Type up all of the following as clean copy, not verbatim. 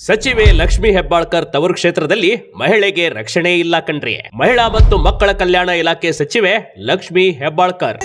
ಸಚಿವೆ ಲಕ್ಷ್ಮಿ ಹೆಬ್ಬಾಳ್ಕರ್ ತವರು ಕ್ಷೇತ್ರದಲ್ಲಿ ಮಹಿಳೆಗೆ ರಕ್ಷಣೆ ಇಲ್ಲ ಕಣ್ರಿ. ಮಹಿಳಾ ಮತ್ತು ಮಕ್ಕಳ ಕಲ್ಯಾಣ ಇಲಾಖೆ ಸಚಿವೆ ಲಕ್ಷ್ಮಿ ಹೆಬ್ಬಾಳ್ಕರ್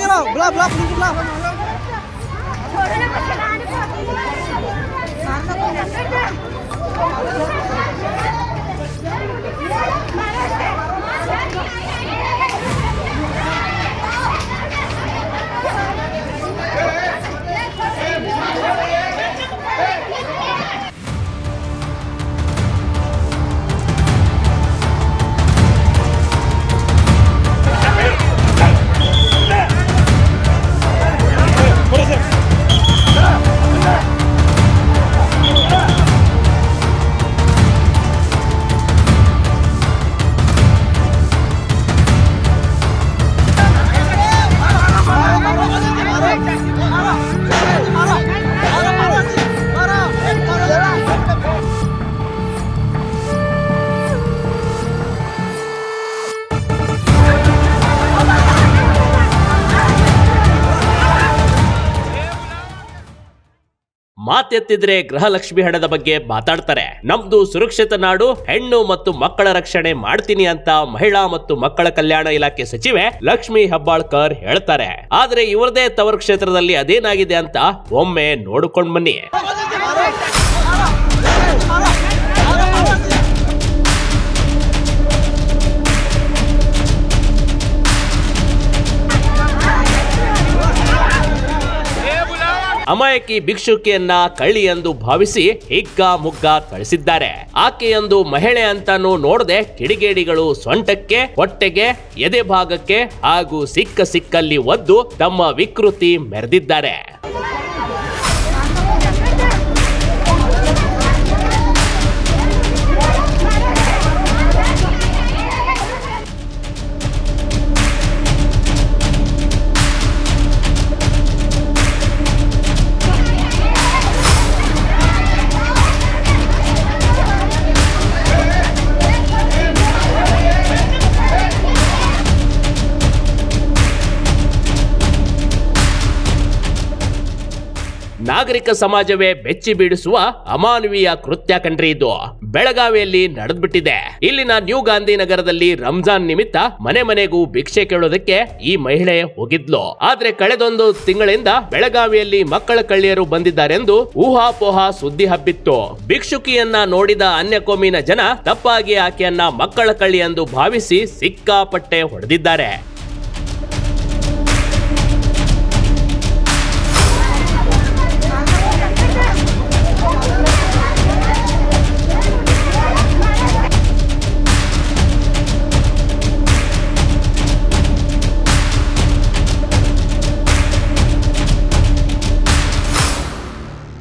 ಮಾತೆತ್ತಿದ್ರೆ ಗೃಹಲಕ್ಷ್ಮಿ ಹಣದ ಬಗ್ಗೆ ಮಾತಾಡ್ತಾರೆ. ನಮ್ದು ಸುರಕ್ಷಿತ ನಾಡು, ಹೆಣ್ಣು ಮತ್ತು ಮಕ್ಕಳ ರಕ್ಷಣೆ ಮಾಡ್ತೀನಿ ಅಂತ ಮಹಿಳಾ ಮತ್ತು ಮಕ್ಕಳ ಕಲ್ಯಾಣ ಇಲಾಖೆ ಸಚಿವೆ ಲಕ್ಷ್ಮಿ ಹೆಬ್ಬಾಳ್ಕರ್ ಹೇಳ್ತಾರೆ. ಆದ್ರೆ ಇವರದೇ ತವರು ಕ್ಷೇತ್ರದಲ್ಲಿ ಅದೇನಾಗಿದೆ ಅಂತ ಒಮ್ಮೆ ನೋಡಿಕೊಂಡ್ ಬನ್ನಿ. ಅಮಾಯಕಿ ಭಿಕ್ಷುಕಿಯನ್ನ ಕಳ್ಳಿ ಎಂದು ಭಾವಿಸಿ ಹಿಗ್ಗ ಮುಗ್ಗ ಥಳಿಸಿದ್ದಾರೆ. ಆಕೆಯೊಂದು ಮಹಿಳೆ ಅಂತಾನೂ ನೋಡದೆ ಕಿಡಿಗೇಡಿಗಳು ಸೊಂಟಕ್ಕೆ, ಹೊಟ್ಟೆಗೆ, ಎದೆ ಭಾಗಕ್ಕೆ ಹಾಗೂ ಸಿಕ್ಕಲ್ಲಿ ಒದ್ದು ತಮ್ಮ ವಿಕೃತಿ ಮೆರೆದಿದ್ದಾರೆ. ನಾಗರಿಕ ಸಮಾಜವೇ ಬೆಚ್ಚಿ ಬೀಳಿಸುವ ಅಮಾನವೀಯ ಕೃತ್ಯ ಕಂಡ್ರಿ ಇದು. ಬೆಳಗಾವಿಯಲ್ಲಿ ನಡೆದ್ಬಿಟ್ಟಿದೆ. ಇಲ್ಲಿನ ನ್ಯೂ ಗಾಂಧಿನಗರದಲ್ಲಿ ರಂಜಾನ್ ನಿಮಿತ್ತ ಮನೆ ಮನೆಗೂ ಭಿಕ್ಷೆ ಕೇಳೋದಕ್ಕೆ ಈ ಮಹಿಳೆ ಹೋಗಿದ್ಲು. ಆದ್ರೆ ಕಳೆದೊಂದು ತಿಂಗಳಿಂದ ಬೆಳಗಾವಿಯಲ್ಲಿ ಮಕ್ಕಳ ಕಳ್ಳಿಯರು ಬಂದಿದ್ದಾರೆಂದು ಊಹಾಪೋಹ ಸುದ್ದಿ ಹಬ್ಬಿತ್ತು. ಭಿಕ್ಷುಕಿಯನ್ನ ನೋಡಿದ ಅನ್ಯಕೋಮಿನ ಜನ ತಪ್ಪಾಗಿ ಆಕೆಯನ್ನ ಮಕ್ಕಳ ಕಳ್ಳಿ ಎಂದು ಭಾವಿಸಿ ಸಿಕ್ಕಾಪಟ್ಟೆ ಹೊಡೆದಿದ್ದಾರೆ.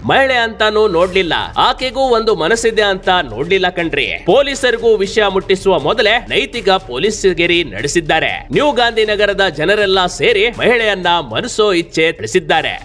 ಮಹಿಳೆ ಅಂತಾನೂ ನೋಡ್ಲಿಲ್ಲ, ಆಕೆಗೂ ಒಂದು ಮನಸ್ಸಿದೆ ಅಂತ ನೋಡ್ಲಿಲ್ಲ ಕಣ್ರಿ. ಪೊಲೀಸರಿಗೂ ವಿಷಯ ಮುಟ್ಟಿಸುವ ಮೊದಲೇ ನೈತಿಕ ಪೊಲೀಸಗಿರಿ ನಡೆಸಿದ್ದಾರೆ. ನ್ಯೂ ಗಾಂಧಿನಗರದ ಜನರೆಲ್ಲ ಸೇರಿ ಮಹಿಳೆಯನ್ನ ಮನಸೋ ಇಚ್ಛೆ ತಿಳಿಸಿದ್ದಾರೆ.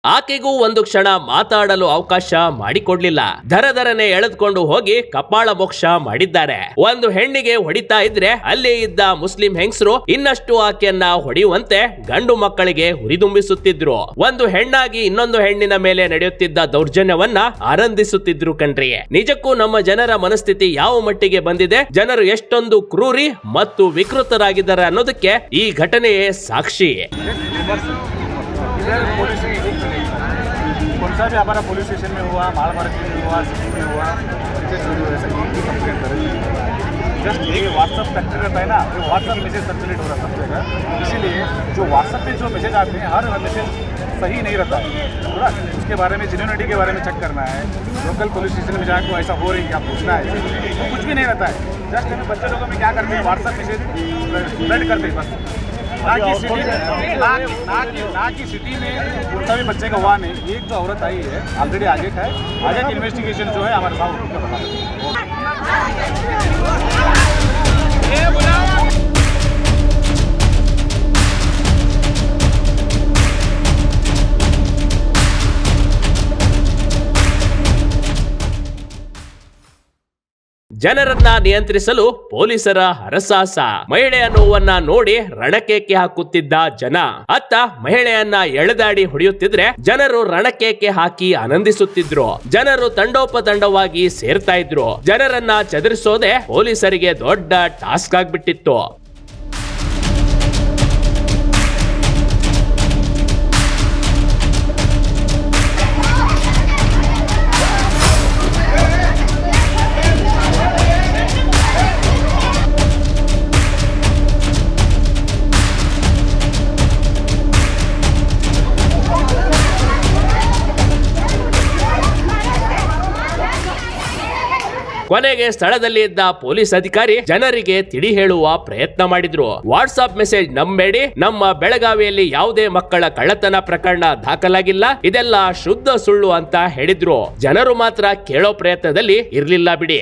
ಆಕೆಗೂ ಒಂದು ಕ್ಷಣ ಮಾತಾಡಲು ಅವಕಾಶ ಮಾಡಿಕೊಡ್ಲಿಲ್ಲ. ದರದರನೆ ಎಳೆದುಕೊಂಡು ಹೋಗಿ ಕಪಾಳ ಮೋಕ್ಷ ಮಾಡಿದ್ದಾರೆ. ಒಂದು ಹೆಣ್ಣಿಗೆ ಹೊಡಿತಾ ಇದ್ರೆ ಅಲ್ಲೇ ಇದ್ದ ಮುಸ್ಲಿಂ ಹೆಂಗಸರು ಇನ್ನಷ್ಟು ಆಕೆಯನ್ನ ಹೊಡೆಯುವಂತೆ ಗಂಡು ಮಕ್ಕಳಿಗೆ ಹುರಿದುಂಬಿಸುತ್ತಿದ್ರು. ಒಂದು ಹೆಣ್ಣಾಗಿ ಇನ್ನೊಂದು ಹೆಣ್ಣಿನ ಮೇಲೆ ನಡೆಯುತ್ತಿದ್ದ ದೌರ್ಜನ್ಯವನ್ನ ಆನಂದಿಸುತ್ತಿದ್ರು ಕಣ್ರಿ. ನಿಜಕ್ಕೂ ನಮ್ಮ ಜನರ ಮನಸ್ಥಿತಿ ಯಾವ ಮಟ್ಟಿಗೆ ಬಂದಿದೆ, ಜನರು ಎಷ್ಟೊಂದು ಕ್ರೂರಿ ಮತ್ತು ವಿಕೃತರಾಗಿದ್ದಾರೆ ಅನ್ನೋದಕ್ಕೆ ಈ ಘಟನೆಯೇ ಸಾಕ್ಷಿ. कौन सा भी हमारा पुलिस स्टेशन में हुआ, माल मार्केट में हुआ, सिटी में हुआ, की कंप्लेंट करें. जस्ट ये व्हाट्सअप फैक्ट्री रहता है ना, ये व्हाट्सअप मैसेज सर्कुलेट हो रहा सब जगह. इसीलिए जो व्हाट्सअप पे जो मैसेज आते हैं हर मैसेज सही नहीं रहता. थोड़ा उसके बारे में जेन्युइनिटी के बारे में चेक करना है. लोकल पुलिस स्टेशन में जाकर ऐसा हो रही है क्या पूछना है, तो कुछ भी नहीं रहता है. जस्ट बच्चे लोगों में क्या करते हैं, व्हाट्सअप मैसेज स्प्रेड करते हैं बस. ना कि सिटी में कौन सा भी बच्चे का हुआ नहीं. एक जो औरत आई है ऑलरेडी आगे का है, आगे की इन्वेस्टिगेशन जो है हमारे साथ ಜನರನ್ನ ನಿಯಂತ್ರಿಸಲು ಪೊಲೀಸರ ಹರಸಾಹಸ. ಮಹಿಳೆಯ ನೋವನ್ನ ನೋಡಿ ರಣಕೇಕೆ ಹಾಕುತ್ತಿದ್ದ ಜನ. ಅತ್ತ ಮಹಿಳೆಯನ್ನ ಎಳೆದಾಡಿ ಹೊಡೆಯುತ್ತಿದ್ರೆ ಜನರು ರಣಕೇಕೆ ಹಾಕಿ ಆನಂದಿಸುತ್ತಿದ್ರು. ಜನರು ತಂಡೋಪತಂಡವಾಗಿ ಸೇರ್ತಾ ಇದ್ರು. ಜನರನ್ನ ಚದುರಿಸೋದೆ ಪೊಲೀಸರಿಗೆ ದೊಡ್ಡ ಟಾಸ್ಕ್ ಆಗ್ಬಿಟ್ಟಿತ್ತು. ಕೊನೆಗೆ ಸ್ಥಳದಲ್ಲಿ ಇದ್ದ ಪೊಲೀಸ್ ಅಧಿಕಾರಿ ಜನರಿಗೆ ತಿಳಿ ಹೇಳುವ ಪ್ರಯತ್ನ ಮಾಡಿದ್ರು. ವಾಟ್ಸ್ಆಪ್ ಮೆಸೇಜ್ ನಂಬೇಡಿ, ನಮ್ಮ ಬೆಳಗಾವಿಯಲ್ಲಿ ಯಾವುದೇ ಮಕ್ಕಳ ಕಳ್ಳತನ ಪ್ರಕರಣ ದಾಖಲಾಗಿಲ್ಲ, ಇದೆಲ್ಲ ಶುದ್ಧ ಸುಳ್ಳು ಅಂತ ಹೇಳಿದ್ರು. ಜನರು ಮಾತ್ರ ಕೇಳೋ ಪ್ರಯತ್ನದಲ್ಲಿ ಇರ್ಲಿಲ್ಲ ಬಿಡಿ.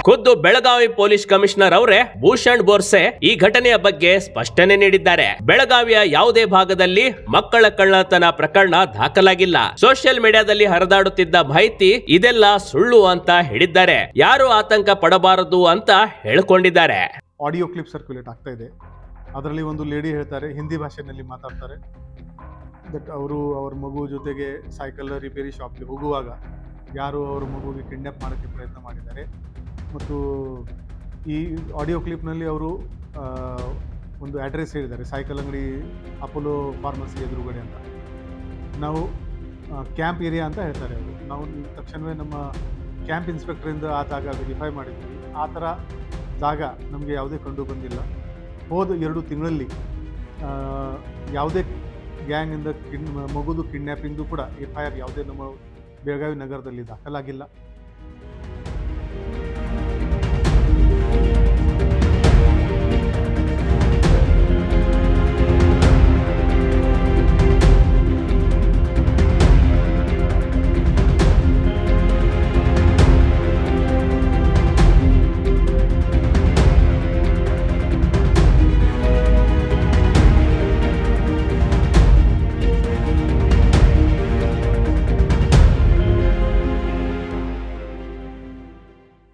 ಖುದ್ದು ಬೆಳಗಾವಿ ಪೊಲೀಸ್ ಕಮಿಷನರ್ ಅವರೇ ಭೂಷಣ್ ಬೋರ್ಸೆ ಈ ಘಟನೆಯ ಬಗ್ಗೆ ಸ್ಪಷ್ಟನೆ ನೀಡಿದ್ದಾರೆ. ಬೆಳಗಾವಿಯ ಯಾವುದೇ ಭಾಗದಲ್ಲಿ ಮಕ್ಕಳ ಕಳ್ಳತನ ಪ್ರಕರಣ ದಾಖಲಾಗಿಲ್ಲ. ಸೋಷಿಯಲ್ ಮೀಡಿಯಾದಲ್ಲಿ ಹರಿದಾಡುತ್ತಿದ್ದ ಮಾಹಿತಿ ಇದೆಲ್ಲ ಸುಳ್ಳು ಅಂತ ಹೇಳಿದ್ದಾರೆ. ಯಾರು ಆತಂಕ ಪಡಬಾರದು ಅಂತ ಹೇಳಿಕೊಂಡಿದ್ದಾರೆ. ಆಡಿಯೋ ಕ್ಲಿಪ್ ಸರ್ಕ್ಯುಲೇಟ್ ಆಗ್ತಾ ಇದೆ. ಅದರಲ್ಲಿ ಒಂದು ಲೇಡಿ ಹೇಳ್ತಾರೆ, ಹಿಂದಿ ಭಾಷೆಯಲ್ಲಿ ಮಾತಾಡ್ತಾರೆ, ದಟ್ ಅವರು ಅವ್ರ ಮಗು ಜೊತೆಗೆ ಸೈಕಲ್ ರಿಪೇರಿ ಶಾಪ್ಗೆ ಹೋಗುವಾಗ ಯಾರು ಅವ್ರ ಮಗುವಿಗೆ ಕಿಡ್ನಾಪ್ ಮಾಡೋಕ್ಕೆ ಪ್ರಯತ್ನ ಮಾಡಿದ್ದಾರೆ. ಮತ್ತು ಈ ಆಡಿಯೋ ಕ್ಲಿಪ್ನಲ್ಲಿ ಅವರು ಒಂದು ಅಡ್ರೆಸ್ ಹೇಳಿದ್ದಾರೆ, ಸೈಕಲ್ ಅಂಗಡಿ ಅಪೋಲೋ ಫಾರ್ಮಸಿ ಎದುರುಗಡೆ ಅಂತ. ನಾವು ಕ್ಯಾಂಪ್ ಏರಿಯಾ ಅಂತ ಹೇಳ್ತಾರೆ ಅವರು. ನಾವು ತಕ್ಷಣವೇ ನಮ್ಮ ಕ್ಯಾಂಪ್ ಇನ್ಸ್ಪೆಕ್ಟರಿಂದ ಆ ಜಾಗ ವೆರಿಫೈ ಮಾಡಿದ್ವಿ. ಆ ಥರ ಜಾಗ ನಮಗೆ ಯಾವುದೇ ಕಂಡು ಬಂದಿಲ್ಲ. ಹೋದ 2 ತಿಂಗಳಲ್ಲಿ ಯಾವುದೇ ಗ್ಯಾಂಗಿಂದ ಮಗುದು ಕಿಡ್ನ್ಯಾಪಿಂಗ್ದು ಕೂಡ FIR ಯಾವುದೇ ನಮ್ಮ ಬೆಳಗಾವಿ ನಗರದಲ್ಲಿ ದಾಖಲಾಗಿಲ್ಲ.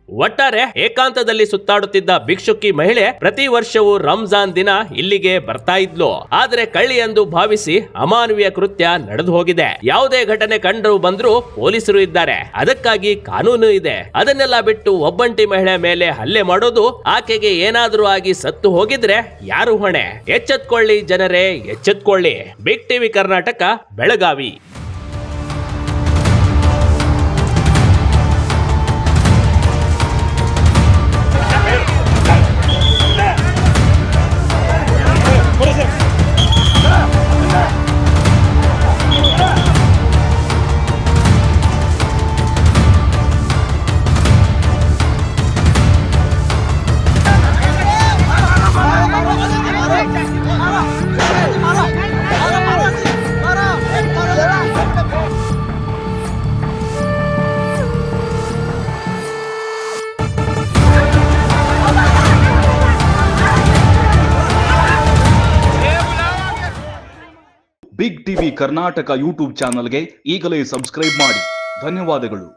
ಒಟ್ಟಾರೆ ಏಕಾಂತದಲ್ಲಿ ಸುತ್ತಾಡುತ್ತಿದ್ದ ಭಿಕ್ಷುಕಿ ಮಹಿಳೆ ಪ್ರತಿ ವರ್ಷವೂ ರಂಜಾನ್ ದಿನ ಇಲ್ಲಿಗೆ ಬರ್ತಾ ಇದ್ಲು. ಆದ್ರೆ ಕಳ್ಳಿ ಎಂದು ಭಾವಿಸಿ ಅಮಾನವೀಯ ಕೃತ್ಯ ನಡೆದು ಹೋಗಿದೆ. ಯಾವುದೇ ಘಟನೆ ಕಂಡು ಬಂದ್ರು ಪೊಲೀಸರು ಇದ್ದಾರೆ, ಅದಕ್ಕಾಗಿ ಕಾನೂನು ಇದೆ. ಅದನ್ನೆಲ್ಲ ಬಿಟ್ಟು ಒಬ್ಬಂಟಿ ಮಹಿಳೆ ಮೇಲೆ ಹಲ್ಲೆ ಮಾಡೋದು, ಆಕೆಗೆ ಏನಾದ್ರೂ ಆಗಿ ಸತ್ತು ಹೋಗಿದ್ರೆ ಯಾರು ಹೊಣೆ? ಎಚ್ಚೆತ್ಕೊಳ್ಳಿ ಜನರೇ, ಎಚ್ಚೆತ್ಕೊಳ್ಳಿ. Big TV Karnataka, Belagavi. Big TV Karnataka YouTube ಚಾನಲ್ಗೆ ಈಗಲೇ ಸಬ್ಸ್ಕ್ರೈಬ್ ಮಾಡಿ. ಧನ್ಯವಾದಗಳು.